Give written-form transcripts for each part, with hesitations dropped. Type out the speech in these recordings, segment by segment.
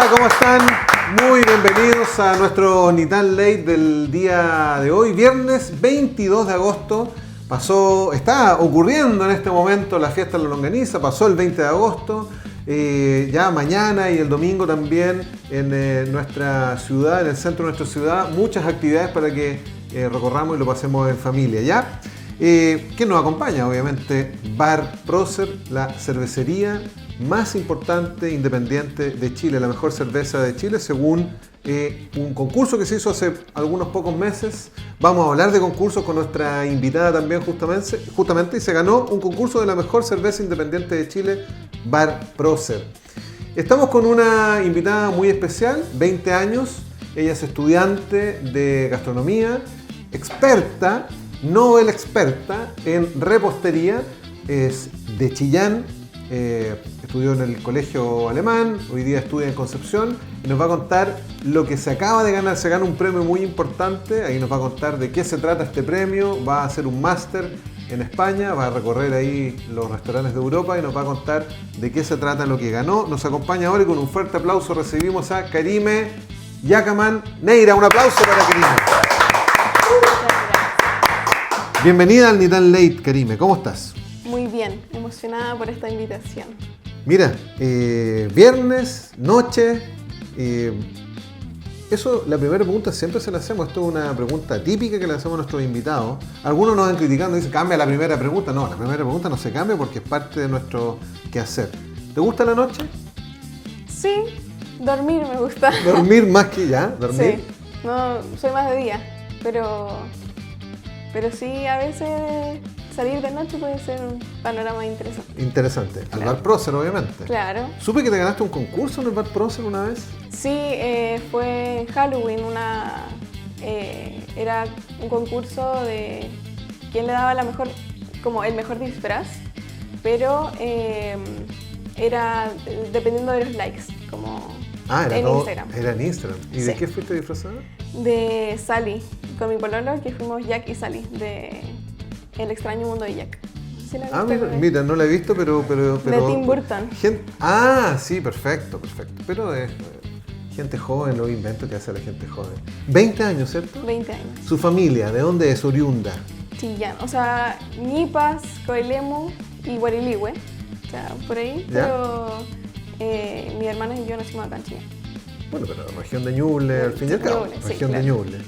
Hola, ¿cómo están? Muy bienvenidos a nuestro Ni Tan Late del día de hoy, viernes 22 de agosto. Está ocurriendo en este momento la fiesta de la longaniza, pasó el 20 de agosto. Ya mañana y el domingo también en nuestra ciudad, en el centro de nuestra ciudad, muchas actividades para que recorramos y lo pasemos en familia, ¿ya? ¿Quién nos acompaña? Obviamente Bar Prócer, la cervecería más importante independiente de Chile, la mejor cerveza de Chile según un concurso que se hizo hace algunos pocos meses. Vamos a hablar de concursos con nuestra invitada también justamente y se ganó un concurso de la mejor cerveza independiente de Chile, Bar Prócer. Estamos con una invitada muy especial, 20 años, ella es estudiante de gastronomía, experta, Nobel experta en repostería, es de Chillán. Estudió en el colegio alemán, hoy día estudia en Concepción y nos va a contar lo que se acaba de ganar. Se gana un premio muy importante, ahí nos va a contar de qué se trata este premio, va a hacer un máster en España, va a recorrer ahí los restaurantes de Europa y nos va a contar de qué se trata lo que ganó. Nos acompaña ahora y con un fuerte aplauso recibimos a Karime Yacaman Neira. Un aplauso para Karime. Bienvenida al Ni Tan Late, Karime, ¿cómo estás? Muy bien, emocionada por esta invitación. Mira, viernes, noche, eso, la primera pregunta siempre se la hacemos, esto es una pregunta típica que le hacemos a nuestros invitados. Algunos nos van criticando y dicen, cambia la primera pregunta. No, la primera pregunta no se cambia porque es parte de nuestro quehacer. ¿Te gusta la noche? Sí, dormir me gusta. ¿Dormir más que ya? ¿Dormir? Sí, no, soy más de día, pero sí, a veces salir de noche puede ser un panorama interesante. Interesante. Claro. Al Bar Prócer, obviamente. Claro. ¿Supe que te ganaste un concurso en el Bar Prócer una vez? Sí, fue en Halloween, era un concurso de quién le daba el mejor disfraz, pero era dependiendo de los likes, Instagram. Era en Instagram. ¿Y Sí. de qué fuiste disfrazada? De Sally, con mi pololo, que fuimos Jack y Sally, de El extraño mundo de Jack. ¿Sí la viste? Mira, no la he visto, pero de Tim Burton. Sí, perfecto. Pero gente joven, los inventos que hace la gente joven. 20 años, ¿cierto? 20 años. ¿Su familia, de dónde es? Oriunda. Chillán, o sea, Ñipas, Coelemu y Guariligüe, o sea, por ahí, ¿Ya? pero mi hermana y yo nacimos acá en Chillán. Bueno, pero región de Ñuble, al fin y al cabo. Ñuble, sí, Región de claro. Ñuble.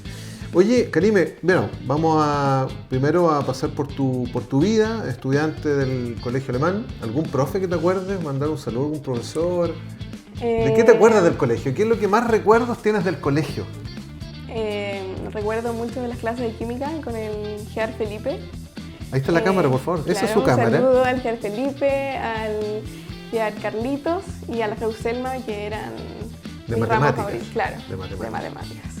Oye, Karime, bueno, vamos primero a pasar por tu vida, estudiante del colegio alemán. ¿Algún profe que te acuerdes? ¿Mandar un saludo a algún profesor? ¿De qué te acuerdas del colegio? ¿Qué es lo que más recuerdos tienes del colegio? Recuerdo mucho de las clases de química con el Gear Felipe. Ahí está la cámara, por favor. Esa es su Claro, cámara. Un saludo al Gear Felipe, al Gear Carlitos y a la Frau Selma, que eran De mis ramas matemáticas. favoritas. Claro, De matemáticas.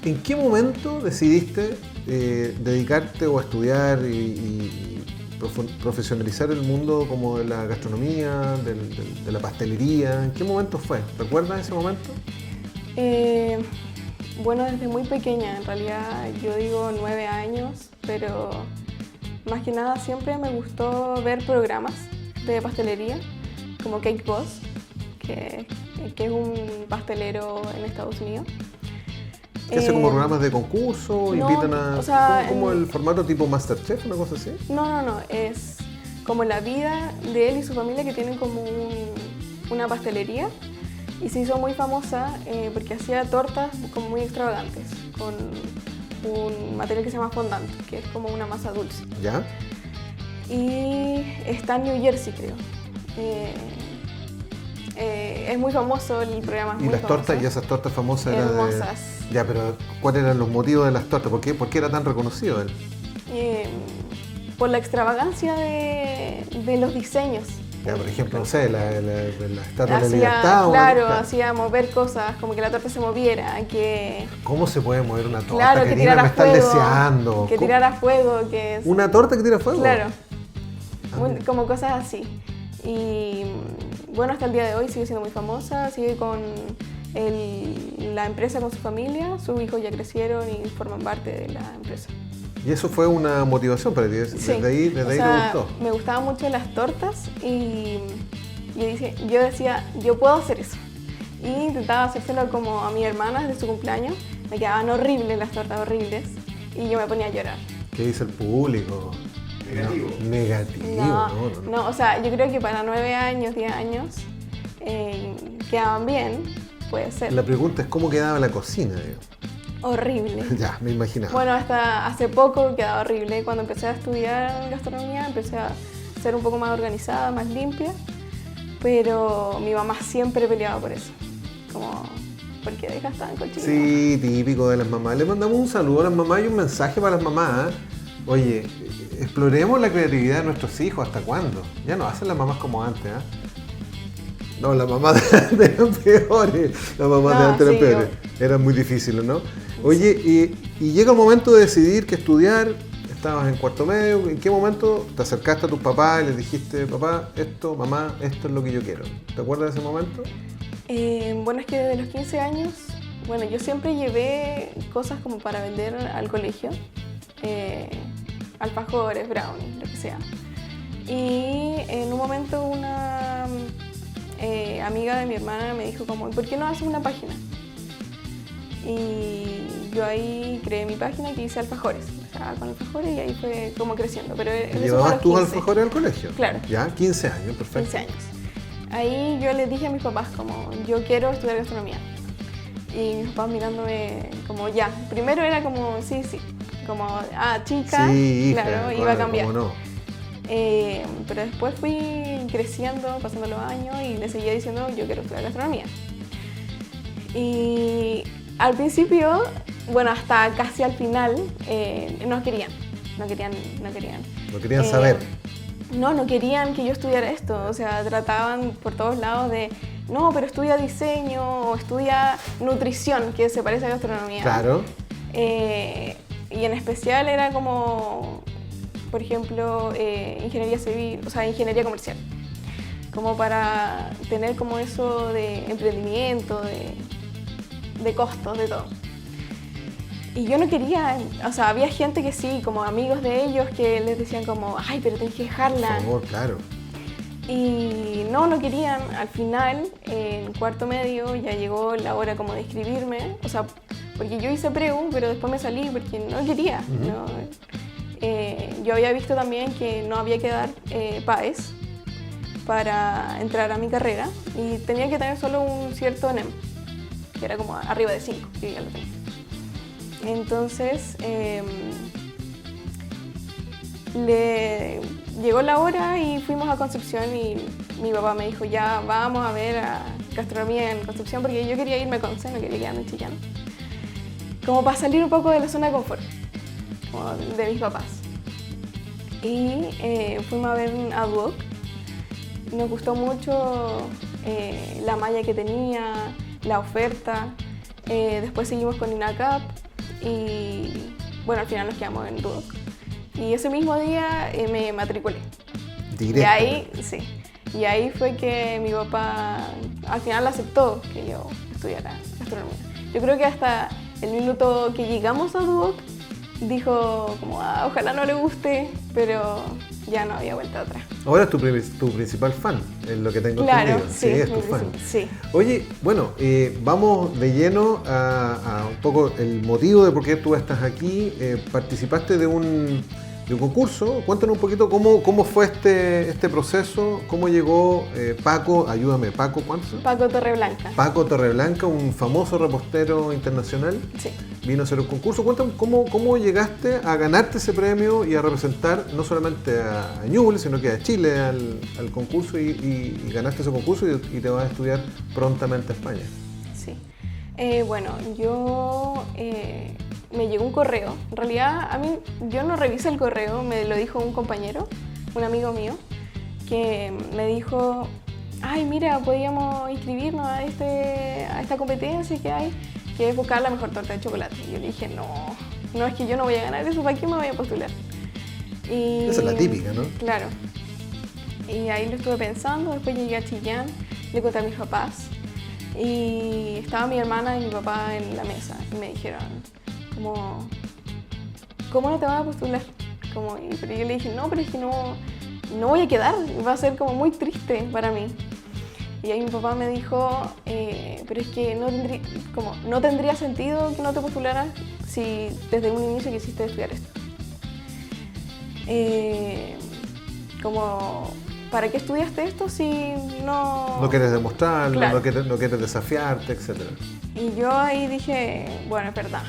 ¿En qué momento decidiste dedicarte o a estudiar y profesionalizar el mundo como de la gastronomía, de la pastelería? ¿En qué momento fue? ¿Recuerdas ese momento? Bueno, desde muy pequeña, en realidad yo digo 9 años, pero más que nada siempre me gustó ver programas de pastelería, como Cake Boss, que es un pastelero en Estados Unidos. ¿Qué hace como programas de concurso? no, ¿Invitan a...? o sea, como el formato tipo Masterchef, una cosa así? No, es como la vida de él y su familia que tienen como una pastelería y se hizo muy famosa porque hacía tortas como muy extravagantes con un material que se llama fondant, que es como una masa dulce. ¿Ya? Y está en New Jersey, creo. Es muy famoso el programa. ¿Y las tortas, y esas tortas famosas eran hermosas? Ya, pero ¿cuáles eran los motivos de las tortas? ¿Por qué era tan reconocido él? Por la extravagancia de los diseños. Ya, por ejemplo, no sé, la Estatua de la Hacía, Libertad. claro, hacía mover cosas, como que la torta se moviera, que... ¿Cómo se puede mover una torta? Claro, que Karime, tirara me estás fuego. deseando. Que tirara fuego, que es... ¿Una torta que tira fuego? Claro, mira. como cosas así. Y bueno, hasta el día de hoy sigue siendo muy famosa, sigue con la empresa con su familia, sus hijos ya crecieron y forman parte de la empresa. Y eso fue una motivación para ti, desde ahí te gustó. Me gustaban mucho las tortas y yo decía, yo puedo hacer eso. Y intentaba hacérselo como a mi hermana de su cumpleaños. Me quedaban horribles las tortas, horribles. Y yo me ponía a llorar. ¿Qué dice el público? Negativo. No, negativo, no. No, o sea, yo creo que para 9 años, 10 años, quedaban bien, puede ser. La pregunta es cómo quedaba la cocina, digo. Horrible. Ya, me imaginaba. Bueno, hasta hace poco quedaba horrible. Cuando empecé a estudiar gastronomía, empecé a ser un poco más organizada, más limpia. Pero mi mamá siempre peleaba por eso. Como, ¿por qué dejas tan cochino? Sí, típico de las mamás. Le mandamos un saludo a las mamás y un mensaje para las mamás. Oye, exploremos la creatividad de nuestros hijos. ¿Hasta cuándo? Ya no hacen las mamás como antes, ¿eh? No, las mamás de antes eran peores. Las mamás de antes eran peores. Eran muy difíciles, ¿no? Oye, y llega el momento de decidir qué estudiar. Estabas en cuarto medio. ¿En qué momento te acercaste a tus papás y les dijiste, papá, esto, mamá, esto es lo que yo quiero? ¿Te acuerdas de ese momento? Bueno, es que desde los 15 años, bueno, yo siempre llevé cosas como para vender al colegio. Alfajores, brownies, lo que sea. Y en un momento una amiga de mi hermana me dijo como, ¿por qué no haces una página? Y yo ahí creé mi página que hice alfajores. Estaba con alfajores y ahí fue como creciendo. Pero ¿Llevabas tus alfajores al colegio? Claro. Ya, 15 años, perfecto. 15 años. Ahí yo les dije a mis papás como, yo quiero estudiar gastronomía. Y mis papás mirándome como, ya. Primero era como, sí, como, chica, sí, hija, claro, iba a cambiar. ¿Cómo no? Pero después fui creciendo, pasando los años y le seguía diciendo, yo quiero estudiar gastronomía. Y al principio, bueno, hasta casi al final, no querían saber. No querían que yo estudiara esto, o sea, trataban por todos lados de, no, pero estudia diseño o estudia nutrición, que se parece a gastronomía. Claro. Y en especial era como, por ejemplo, ingeniería civil, o sea, ingeniería comercial, como para tener como eso de emprendimiento, de costos, de todo. Y yo no quería, o sea, había gente que sí, como amigos de ellos que les decían como, ay, pero tenés que dejarla. Por favor, claro. Y no querían. Al final, en cuarto medio, ya llegó la hora como de inscribirme, o sea, porque yo hice preu, pero después me salí porque no quería. Uh-huh. ¿No? Yo había visto también que no había que dar PAES para entrar a mi carrera y tenía que tener solo un cierto NEM, que era como arriba de 5, que ya lo tenía. Entonces, llegó la hora y fuimos a Concepción y mi papá me dijo, ya vamos a ver a gastronomía en Concepción, porque yo quería irme a Conce, no quería quedarme en Chillán, como para salir un poco de la zona de confort, como de mis papás. Y fuimos a ver a Duoc. Nos gustó mucho la malla que tenía, la oferta. Después seguimos con INACAP y bueno, al final nos quedamos en Duoc. Y ese mismo día me matriculé. Directo. Y ahí, sí. Y ahí fue que mi papá al final aceptó que yo estudiara gastronomía. Yo creo que hasta el minuto que llegamos a Duoc dijo como, ojalá no le guste, pero ya no había vuelta atrás. Ahora es tu principal fan, es lo que tengo claro, entendido. Sí, es tu fan. Sí. Oye, bueno, vamos de lleno a un poco el motivo de por qué tú estás aquí. Participaste de un concurso. Cuéntanos un poquito cómo fue este proceso, cómo llegó Paco, ayúdame, Paco, ¿cuánto? Paco Torreblanca. Paco Torreblanca, un famoso repostero internacional. Sí. Vino a hacer un concurso. Cuéntame cómo llegaste a ganarte ese premio y a representar no solamente a Ñuble, sino que a Chile al concurso y ganaste ese concurso y te vas a estudiar prontamente a España. Sí. Bueno, yo me llegó un correo. En realidad, a mí yo no revisé el correo, me lo dijo un compañero, un amigo mío, que me dijo, ay, mira, podíamos inscribirnos a esta competencia que hay, que es buscar la mejor torta de chocolate. Y yo le dije, no, es que yo no voy a ganar eso, ¿para qué me voy a postular? Y, esa es la típica, ¿no? Claro. Y ahí lo estuve pensando, después llegué a Chillán, le conté a mis papás, y estaba mi hermana y mi papá en la mesa, y me dijeron, como, ¿cómo no te vas a postular? Pero yo le dije, no, pero es que no voy a quedar, va a ser como muy triste para mí. Y ahí mi papá me dijo, pero es que no tendría sentido que no te postularas si desde un inicio quisiste estudiar esto. Como, ¿para qué estudiaste esto si no...? No quieres demostrarlo, Claro. no quieres desafiarte, etc. Y yo ahí dije, bueno, es verdad.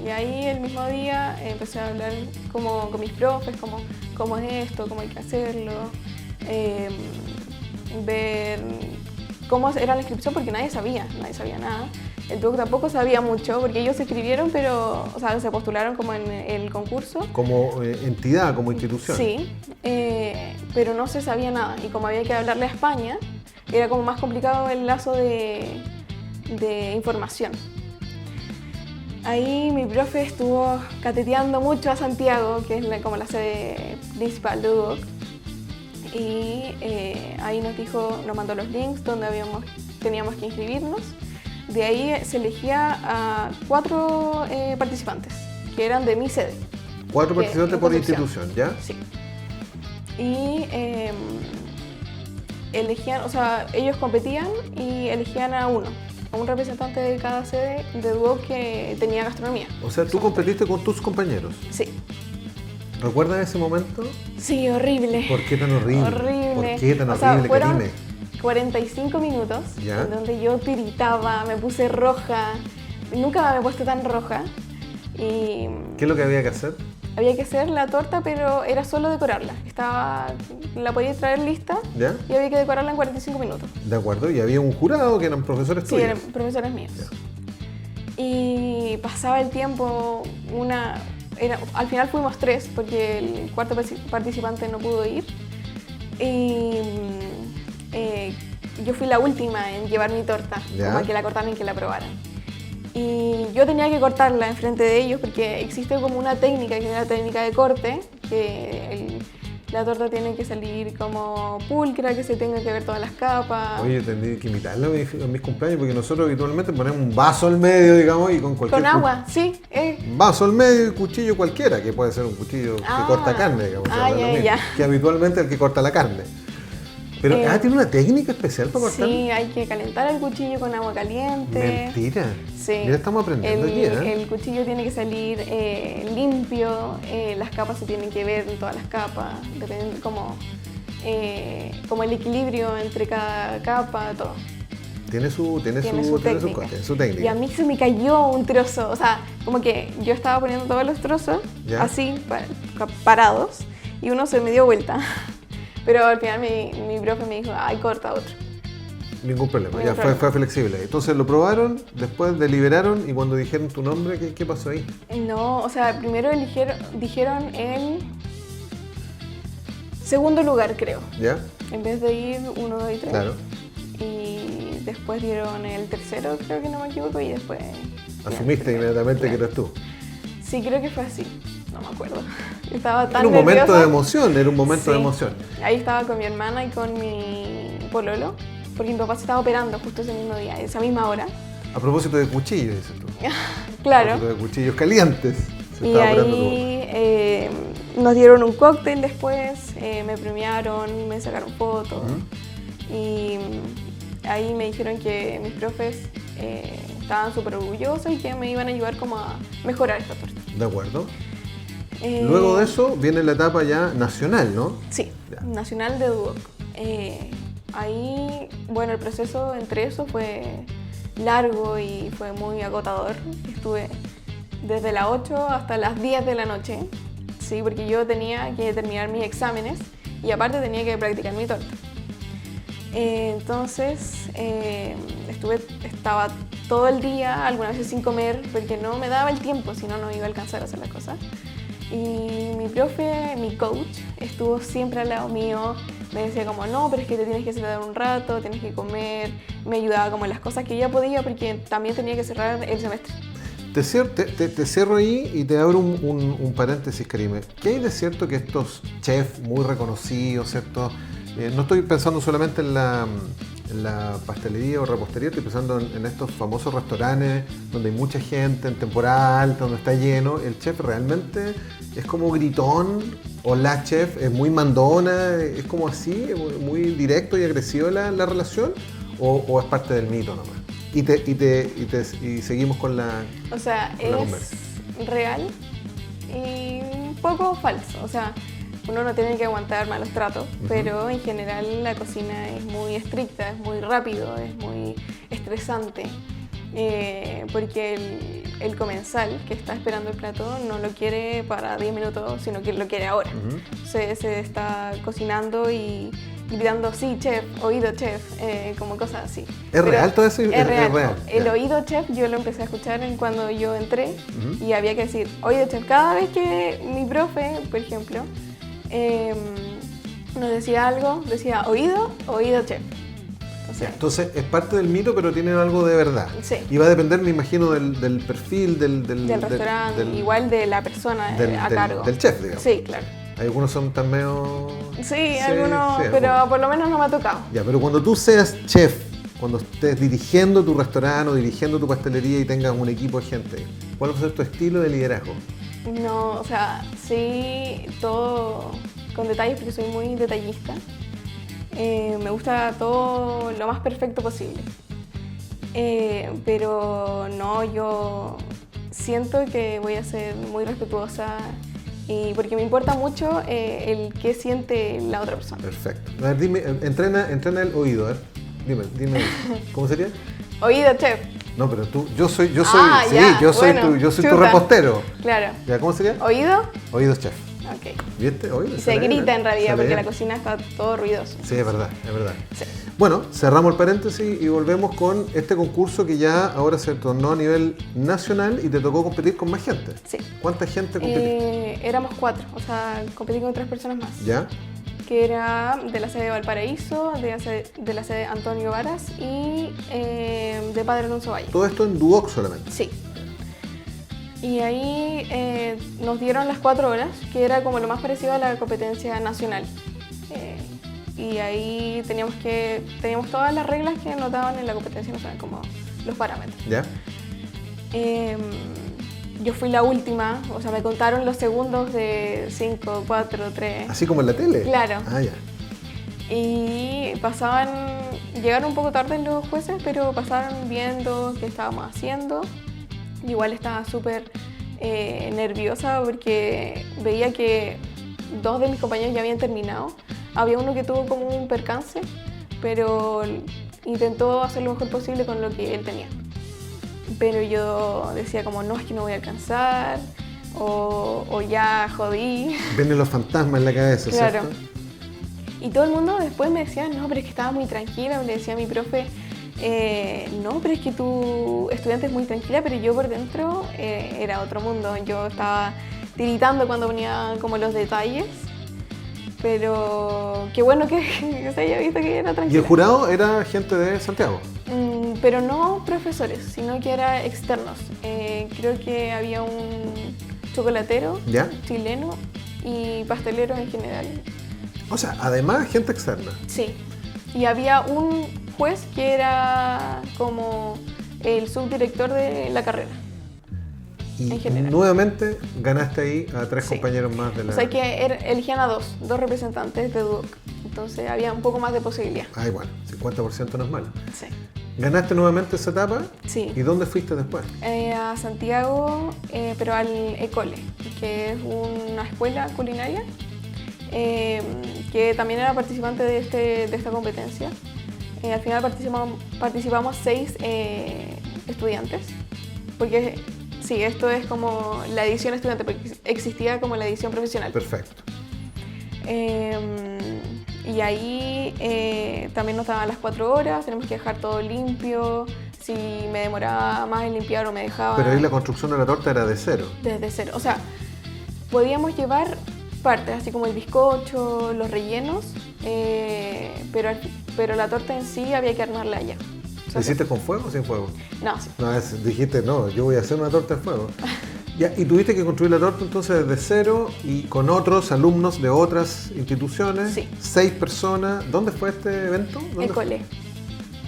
Y ahí el mismo día empecé a hablar como con mis profes, cómo es esto, cómo hay que hacerlo, ver cómo era la inscripción, porque nadie sabía nada. El TUC tampoco sabía mucho, porque ellos se inscribieron, pero, o sea, se postularon como en el concurso. Como entidad, como institución. Sí, pero no se sabía nada. Y como había que hablarle a España, era como más complicado el lazo de información. Ahí mi profe estuvo cateteando mucho a Santiago, que es como la sede principal de UDOC. Y ahí nos mandó los links donde teníamos que inscribirnos. De ahí se elegía a 4 participantes, que eran de mi sede. 4 participantes por Concepción. institución, ¿ya? Sí. Y elegían, o sea, ellos competían y elegían a un representante de cada sede de UDOC que tenía gastronomía. O sea, tú competiste con tus compañeros. Sí. ¿Recuerdas ese momento? Sí, horrible. ¿Por qué tan horrible? Horrible. ¿Por qué tan O sea, horrible, fueron Karime? 45 minutos ¿Ya? en donde yo tiritaba, me puse roja. Nunca me había puesto tan roja. Y ¿Qué es lo que había que hacer? había que hacer la torta, pero era solo decorarla. La podía traer lista ¿Ya? y había que decorarla en 45 minutos. De acuerdo, y había un jurado que eran profesores Sí, tuyos. eran profesores míos. Y pasaba el tiempo, al final fuimos 3 porque el cuarto participante no pudo ir. Y yo fui la última en llevar mi torta, Ya. como que la cortaran y que la probaran. Y yo tenía que cortarla enfrente de ellos porque existe como una técnica, que es la técnica de corte, que la torta tiene que salir como pulcra, que se tenga que ver todas las capas. Oye, tendría que imitarlo en mis cumpleaños porque nosotros habitualmente ponemos un vaso al medio, digamos, y con cualquier... Con agua, sí. Un vaso al medio y cuchillo cualquiera, que puede ser un cuchillo que corta carne, digamos. Ah, o sea, no es ya, lo mismo, ya. que habitualmente el que corta la carne. Pero, ¿tiene una técnica especial para cortar? Sí, hay que calentar el cuchillo con agua caliente. Mentira. Sí. Mira, estamos aprendiendo aquí, ¿eh? El cuchillo tiene que salir limpio, las capas se tienen que ver en todas las capas, dependiendo como el equilibrio entre cada capa, todo. Tiene su técnica. Y a mí se me cayó un trozo, o sea, como que yo estaba poniendo todos los trozos ¿Ya? así, parados, y uno se me dio vuelta. Pero al final mi profe me dijo, ay, corta otro. Ningún problema, Ningún ya problema. fue flexible. Entonces lo probaron, después deliberaron y cuando dijeron tu nombre, ¿qué pasó ahí? No, o sea, primero dijeron el segundo lugar, creo. ¿Ya? En vez de ir 1, 2 y 3. Claro. Y después dieron el tercero, creo que no me equivoco, y después... Asumiste ya, inmediatamente claro. que eras tú. Sí, creo que fue así. No me acuerdo. Estaba tan Era un momento nerviosa. de emoción, era un momento de Sí. emoción. Ahí estaba con mi hermana y con mi pololo, porque mi papá se estaba operando justo ese mismo día, esa misma hora. A propósito de cuchillos, dices tú. A Claro. propósito de cuchillos calientes. Se Y estaba operando tu ahí nos dieron un cóctel después, me premiaron, me sacaron fotos. Y ahí me dijeron que mis profes estaban súper orgullosos y que me iban a ayudar como a mejorar esta torta. De acuerdo. Eh, Luego de eso viene la etapa ya nacional, ¿no? Sí, Ya. nacional de UDOC. Ahí, bueno, el proceso entre eso fue largo y fue muy agotador. Estuve desde las 8 hasta las 10 de la noche, sí, porque yo tenía que terminar mis exámenes y aparte tenía que practicar mi torta. Entonces, estaba todo el día, algunas veces sin comer, porque no me daba el tiempo, si no, no iba a alcanzar a hacer las cosas. Y mi profe, mi coach, estuvo siempre al lado mío, me decía como, no, pero es que te tienes que sentar un rato, tienes que comer, me ayudaba como en las cosas que ella podía, porque también tenía que cerrar el semestre. Te cierro ahí y te abro un paréntesis, Karime. ¿Qué hay de cierto que estos chefs muy reconocidos, ¿cierto? No estoy pensando solamente en la pastelería o repostería, estoy pensando en estos famosos restaurantes donde hay mucha gente en temporada alta, donde está lleno. ¿El chef realmente es como gritón? ¿O la chef es muy mandona? ¿Es como así? ¿Es muy directo y agresivo la relación? o es parte del mito nomás? Y seguimos con la... O sea, es real y un poco falso. O sea, uno no tiene que aguantar malos tratos, pero en general la cocina es muy estricta, es muy rápido, es muy estresante. Porque el comensal que está esperando el plato no lo quiere para 10 minutos, sino que lo quiere ahora. Se está cocinando y gritando, sí, chef, oído, chef, como cosas así. ¿Es real todo eso? Es real. Real. El oído, chef, yo lo empecé a escuchar cuando yo entré y había que decir, oído, chef. Cada vez que mi profe, por ejemplo, nos decía algo, decía, oído, chef. Entonces es parte del mito, pero tiene algo de verdad. Sí. Y va a depender, me imagino, del perfil del restaurante, igual de la persona a cargo. Del chef, digamos. Sí, claro. Algunos son tan medio... Sí, algunos, pero por lo menos no me ha tocado. Ya, pero cuando tú seas chef, cuando estés dirigiendo tu restaurante o dirigiendo tu pastelería y tengas un equipo de gente, ¿cuál va a ser tu estilo de liderazgo? No, o sea, sí, todo con detalles porque soy muy detallista. Me gusta todo lo más perfecto posible. Pero no, yo siento que voy a ser muy respetuosa y porque me importa mucho el qué siente la otra persona. Perfecto. A ver, dime, entrena el oído, a ver. Dime, ¿cómo sería? Oído, chef. No, pero yo soy tu repostero. Claro. ¿Ya cómo sería? Oído. Oído, chef. Ok. ¿Viste? Oído. Se grita en realidad porque la cocina está todo ruidoso. Sí, es verdad. Sí. Bueno, cerramos el paréntesis y volvemos con este concurso que ya ahora se tornó a nivel nacional y te tocó competir con más gente. Sí. ¿Cuánta gente competiste? Éramos 4, o sea, competí con 3 personas más. ¿Ya? Que era de la sede de Valparaíso, de la sede Antonio Varas y de Padre Alonso Valle. ¿Todo esto en Duoc solamente? Sí. Y ahí nos dieron las 4 horas, que era como lo más parecido a la competencia nacional. Y ahí teníamos todas las reglas que nos daban en la competencia nacional, como los parámetros. ¿Ya? Yo fui la última, o sea, me contaron los segundos de 5, 4, 3. ¿Así como en la tele? Claro. Ah, ya. Y llegaron un poco tarde los jueces, pero pasaron viendo qué estábamos haciendo. Igual estaba súper nerviosa porque veía que 2 de mis compañeros ya habían terminado. Había uno que tuvo como un percance, pero intentó hacer lo mejor posible con lo que él tenía. Pero yo decía como, no, es que no voy a alcanzar, o ya jodí. Vienen los fantasmas en la cabeza, claro. ¿cierto? Y todo el mundo después me decía, no, pero es que estaba muy tranquila. Me decía mi profe, no, pero es que tu estudiante es muy tranquila, pero yo por dentro era otro mundo. Yo estaba tiritando cuando ponía como los detalles. Pero qué bueno que se haya visto que era tranquila. ¿Y el jurado era gente de Santiago? Pero no profesores, sino que eran externos. Creo que había un chocolatero chileno y pastelero en general. O sea, además gente externa. Sí. Y había un juez que era como el subdirector de la carrera. Y en general. Nuevamente ganaste ahí a 3 compañeros más de la... O sea que eligían a 2 representantes de Duoc. Entonces había un poco más de posibilidad. Ah, igual, 50% no es malo. Sí. ¿Ganaste nuevamente esa etapa? Sí. ¿Y dónde fuiste después? A Santiago, pero al Ecole, que es una escuela culinaria, que también era participante de esta competencia. Al final participamos 6 estudiantes, porque sí, esto es como la edición estudiante, porque existía como la edición profesional. Perfecto. Y ahí también nos daban las 4 horas, tenemos que dejar todo limpio. Si me demoraba más en limpiar o me dejaba... Pero ahí la construcción de la torta era de cero. Desde cero. O sea, podíamos llevar partes, así como el bizcocho, los rellenos, pero la torta en sí había que armarla ya. O sea, ¿La hiciste con fuego o sin fuego? No, sí. No, dijiste, no, yo voy a hacer una torta de fuego. Ya, y tuviste que construir la torta entonces desde cero y con otros alumnos de otras instituciones. Sí. 6 personas. ¿Dónde fue este evento? Ecole.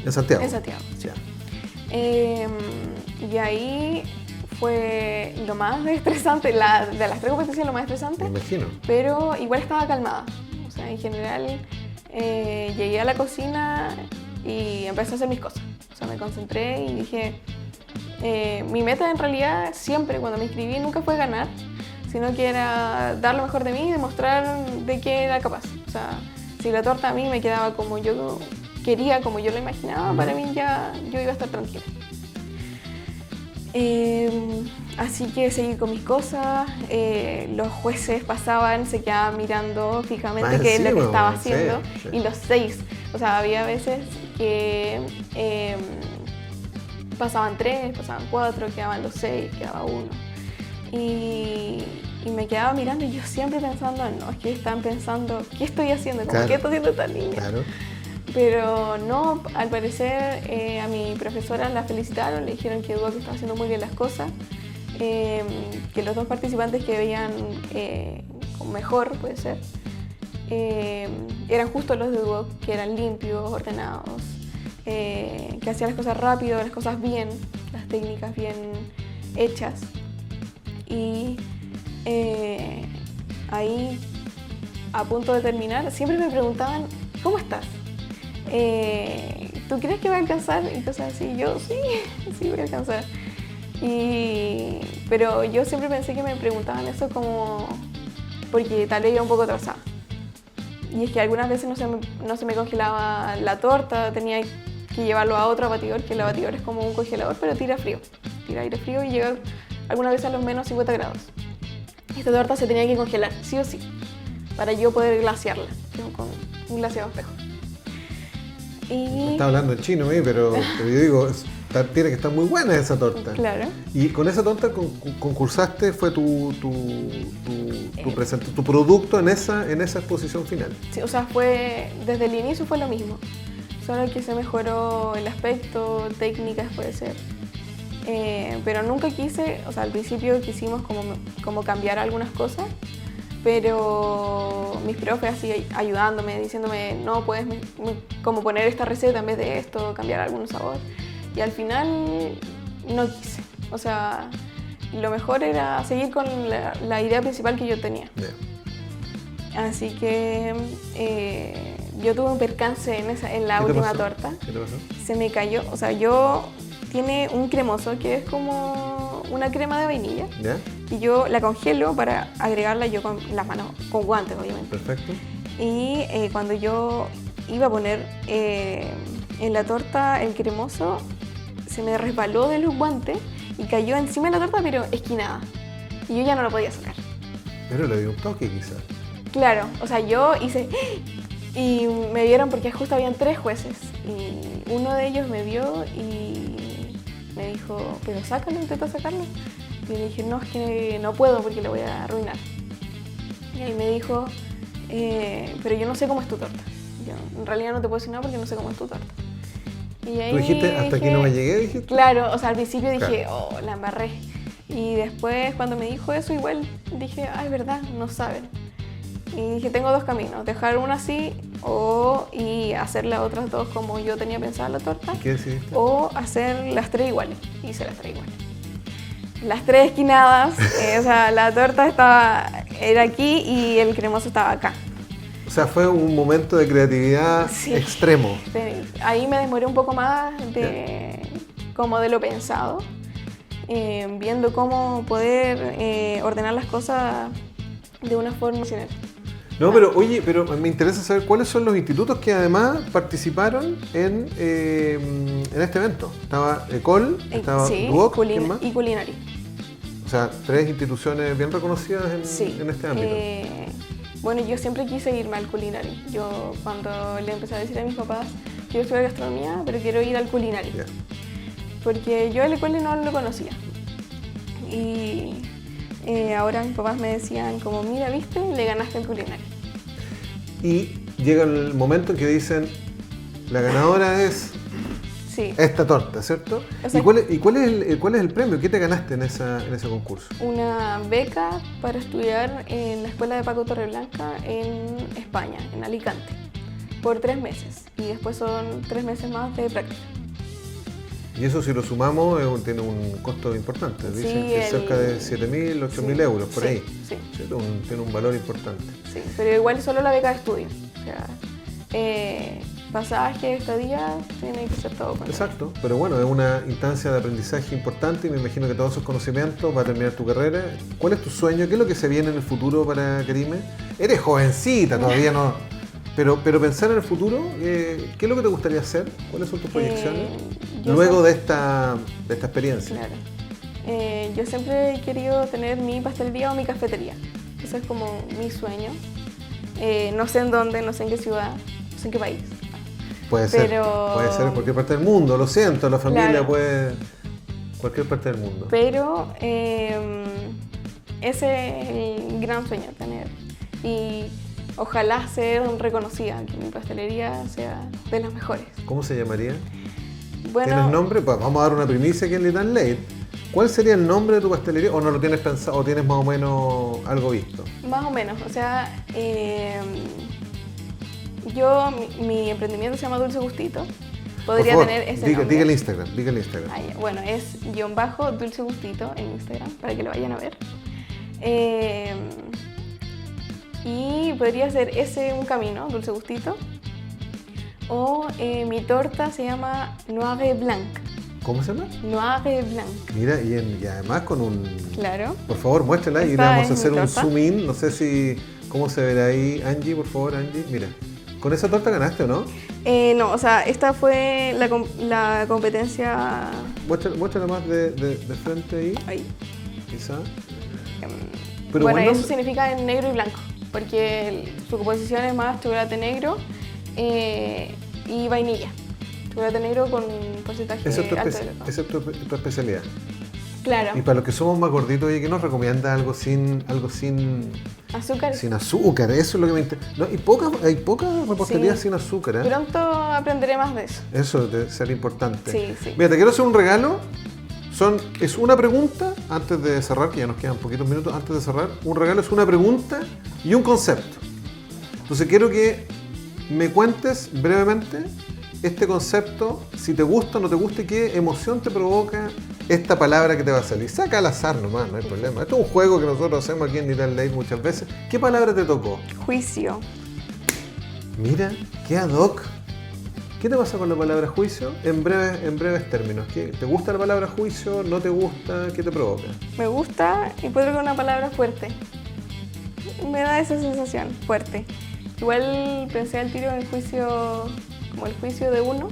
¿En Santiago? En Santiago. Ya. Y ahí fue lo más estresante, de las 3 competiciones lo más estresante. Me imagino. Pero igual estaba calmada. O sea, en general llegué a la cocina y empecé a hacer mis cosas. O sea, me concentré y dije, mi meta en realidad siempre cuando me inscribí nunca fue ganar, sino que era dar lo mejor de mí y demostrar de qué era capaz. O sea, si la torta a mí me quedaba como yo quería, como yo lo imaginaba, para mí ya yo iba a estar tranquila. Así que seguí con mis cosas, los jueces pasaban, se quedaban mirando fijamente qué es lo que estaba haciendo, sí. Y los 6, o sea, había veces que pasaban 3, pasaban 4, quedaban los 6, quedaba 1. Y me quedaba mirando y yo siempre pensando, no, es que estaban pensando, ¿qué estoy haciendo? Como, claro. ¿Qué está haciendo esta niña? Claro. Pero no, al parecer a mi profesora la felicitaron, le dijeron que Duoc estaba haciendo muy bien las cosas, que los 2 participantes que veían mejor, puede ser, eran justo los de Duoc, que eran limpios, ordenados, que hacían las cosas rápido, las cosas bien, las técnicas bien hechas. Y ahí, a punto de terminar, siempre me preguntaban, ¿cómo estás? ¿Tú crees que voy a alcanzar? Y cosas así. Yo, sí voy a alcanzar. Pero yo siempre pensé que me preguntaban eso como porque tal vez iba un poco atrasada. Y es que algunas veces no se me congelaba la torta, tenía que llevarlo a otro batidor, que el batidor es como un congelador, pero tira aire frío y llega algunas veces a los menos 50 grados. Esta torta se tenía que congelar, sí o sí, para yo poder glasearla, con un glaseado espejo. Está hablando en chino, pero yo digo, tiene que estar muy buena esa torta. Claro. Y con esa torta concursaste, fue tu producto en esa exposición final. Sí, o sea, desde el inicio fue lo mismo, solo que se mejoró el aspecto, técnicas puede ser. Pero nunca quise, o sea, al principio quisimos como cambiar algunas cosas, pero mis profes así ayudándome, diciéndome, no, puedes como poner esta receta en vez de esto, cambiar algún sabor. Y al final no quise. O sea, lo mejor era seguir con la idea principal que yo tenía. Yeah. Así que yo tuve un percance en la última torta. ¿Qué te pasó? Se me cayó, o sea, tiene un cremoso que es como una crema de vainilla. ¿Ya? Y yo la congelo para agregarla yo con las manos, con guantes obviamente. Perfecto. Y cuando yo iba a poner en la torta el cremoso, se me resbaló de los guantes y cayó encima de la torta, pero esquinada. Y yo ya no lo podía sacar. Pero le dio un toque quizás. Claro, o sea, yo hice... Y me vieron porque justo habían 3 jueces. Y uno de ellos me vio y me dijo, pero sácalo, intenta sacarlo. Y le dije, no, es que no puedo porque le voy a arruinar. Y ahí me dijo, pero yo no sé cómo es tu torta. Yo en realidad no te puedo decir nada porque no sé cómo es tu torta. Y ahí ¿Tú dijiste hasta aquí no me llegué? ¿Dijiste? Claro, o sea, al principio dije, claro. La embarré. Y después cuando me dijo eso igual dije, es verdad, no saben. Y dije, tengo 2 caminos, dejar una así y hacer las otras 2 como yo tenía pensada la torta. ¿Y qué decidiste? O hacer las 3 iguales. Hice las 3 iguales. Las 3 esquinadas, o sea, la torta era aquí y el cremoso estaba acá. O sea, fue un momento de creatividad extremo. Ahí me demoré un poco más como de lo pensado, viendo cómo poder ordenar las cosas de una forma racional. No, pero oye, me interesa saber cuáles son los institutos que además participaron en este evento. Estaba Ecole, estaba Duoc, ¿quién más? Y Culinary. O sea, 3 instituciones bien reconocidas en este ámbito. Bueno, yo siempre quise irme al Culinary. Yo cuando le empecé a decir a mis papás, quiero estudiar gastronomía, pero quiero ir al Culinary. Yeah. Porque yo el Ecole no lo conocía. Y ahora mis papás me decían como, mira, ¿viste? Le ganaste el Culinary. Y llega el momento en que dicen, la ganadora es esta torta, ¿cierto? O sea, ¿Y cuál es el premio? ¿Qué te ganaste en ese concurso? Una beca para estudiar en la escuela de Paco Torreblanca en España, en Alicante, por 3 meses. Y después son 3 meses más de práctica. Y eso si lo sumamos tiene un costo importante, dicen que es cerca de 7.000, 8.000 euros, por ahí. Sí. Tiene un valor importante. Sí, pero igual solo la beca de estudio. O sea, pasajes, estadías, tiene que ser todo con él. Exacto, pero bueno, es una instancia de aprendizaje importante y me imagino que todos esos conocimientos va a terminar tu carrera. ¿Cuál es tu sueño? ¿Qué es lo que se viene en el futuro para Karime? Eres jovencita, todavía no. Pero pensar en el futuro, ¿qué es lo que te gustaría hacer? ¿Cuáles son tus proyecciones? Luego de esta experiencia. Claro. Yo siempre he querido tener mi pastelería o mi cafetería. Ese es como mi sueño. No sé en dónde, no sé en qué ciudad, no sé en qué país. Puede ser en cualquier parte del mundo, lo siento, la familia claro. puede... Cualquier parte del mundo. Pero ese es el gran sueño, tener. Y ojalá ser reconocida, que mi pastelería sea de las mejores. ¿Cómo se llamaría? Bueno, ¿Tienes nombre? Pues vamos a dar una primicia aquí en Little Late. ¿Cuál sería el nombre de tu pastelería? ¿O no lo tienes pensado o tienes más o menos algo visto? Más o menos, o sea, mi emprendimiento se llama Dulce Gustito. Podría Por favor, tener ese nombre. Diga el Instagram. Ah, ya. Bueno, es _Dulce Gustito en Instagram, para que lo vayan a ver. Y podría ser ese un camino, Dulce Gustito. O mi torta se llama Noir et Blanc. ¿Cómo se llama? Noir et Blanc. Mira, y además con un... Claro. Por favor, muéstrala y le Esta vamos a es hacer mi un torta. zoom in. No sé si... ¿Cómo se verá ahí? Angie, por favor, Angie. Mira. ¿Con esa torta ganaste o no? No, o sea, esta fue la competencia... Muéstrala más de frente ahí, Ahí. quizá. Bueno, bueno, eso significa en negro y blanco, porque su composición es más chocolate negro y vainilla. Chocolate negro con porcentaje Esa es alto de cacao. esa es tu especialidad. Claro. Y para los que somos más gorditos, ¿qué nos recomienda? Algo sin Azúcar. azúcar, eso es lo que me interesa. No, hay pocas reposterías Sí. sin azúcar, ¿eh? Pronto aprenderé más de eso. Eso debe ser importante. Sí, sí. Mira, te quiero hacer un regalo. Es una pregunta, antes de cerrar, que ya nos quedan poquitos minutos, antes de cerrar, un regalo es una pregunta y un concepto. Entonces quiero que me cuentes brevemente este concepto, si te gusta o no te gusta, y qué emoción te provoca esta palabra que te va a salir. Saca al azar nomás, no hay problema. Esto es un juego que nosotros hacemos aquí en Little Late muchas veces. ¿Qué palabra te tocó? Juicio. Mira, qué ad hoc. ¿Qué te pasa con la palabra juicio? En breves términos. ¿Te gusta la palabra juicio? ¿No te gusta? ¿Qué te provoca? Me gusta y encuentro que es una palabra fuerte. Me da esa sensación, fuerte. Igual pensé al tiro en el juicio, como el juicio de uno,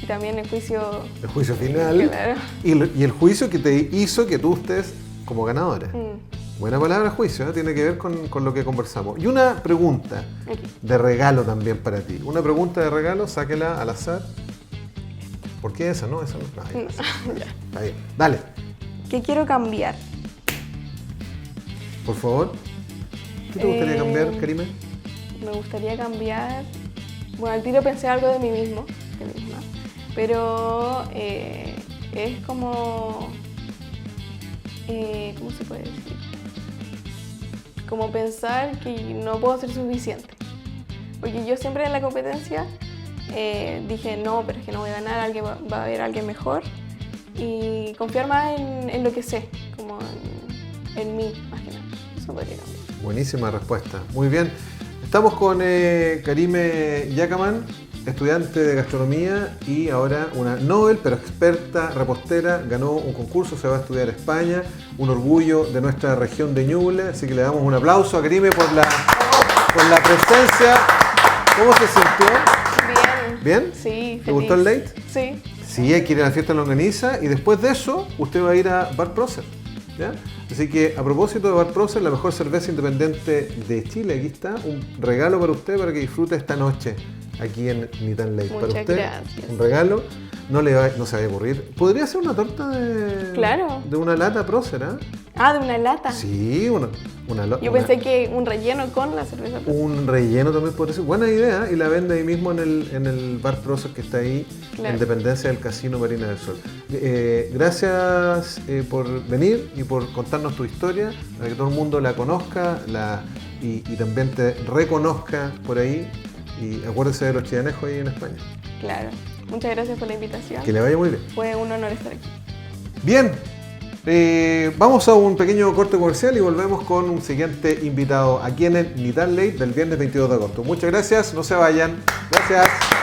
y también el juicio... El juicio final. Claro. Y el juicio que te hizo que tú estés como ganadora. Mm. Buena palabra, juicio, ¿eh? Tiene que ver con lo que conversamos. Y una pregunta Aquí. de regalo también para ti. Una pregunta de regalo, sáquela al azar. ¿Por qué esa? No, esa no. Ahí, Ya. está bien. Dale, ¿Qué quiero cambiar? por favor. ¿Qué te gustaría cambiar, Karime? Me gustaría cambiar... Bueno, al tiro pensé algo de mí mismo, de mí misma, pero es como... ¿cómo se puede decir? Como pensar que no puedo ser suficiente. Porque yo siempre en la competencia dije, no, pero es que no voy a ganar, va a haber alguien mejor. Y confiar más en lo que sé, como en mí, más que nada. Eso podría cambiar. Buenísima respuesta. Muy bien. Estamos con Karime Yacaman, estudiante de gastronomía y ahora una Nobel, pero experta repostera. Ganó un concurso, se va a estudiar a España. Un orgullo de nuestra región de Ñuble. Así que le damos un aplauso a Karime por la presencia. ¿Cómo se sintió? Bien. ¿Bien? Sí, feliz. ¿Te gustó el late? Sí. Sí, hay que ir a la fiesta lo organiza y después de eso usted va a ir a Bar Prócer, ¿ya? Así que a propósito de Bar Prócer, la mejor cerveza independiente de Chile, aquí está, un regalo para usted para que disfrute esta noche aquí en Ni Tan Late. Muchas Para usted, gracias. un regalo, no se va a ocurrir. ¿Podría ser una torta Claro. de una lata Prócer, ¿ah? Ah, de una lata. Sí, Yo pensé que un relleno con la cerveza. un relleno también podría ser. Buena idea. Y la vende ahí mismo en el Bar Prócer que está ahí, Claro. en dependencia del Casino Marina del Sol. Gracias por venir y por contarnos tu historia, para que todo el mundo la conozca y también te reconozca por ahí. Y acuérdese de los chilenejos ahí en España. Claro. Muchas gracias por la invitación. Que le vaya muy bien. Fue un honor estar aquí. Bien, Vamos a un pequeño corte comercial y volvemos con un siguiente invitado aquí en el Ni tan Late del viernes 22 de agosto. Muchas gracias, no se vayan. Gracias.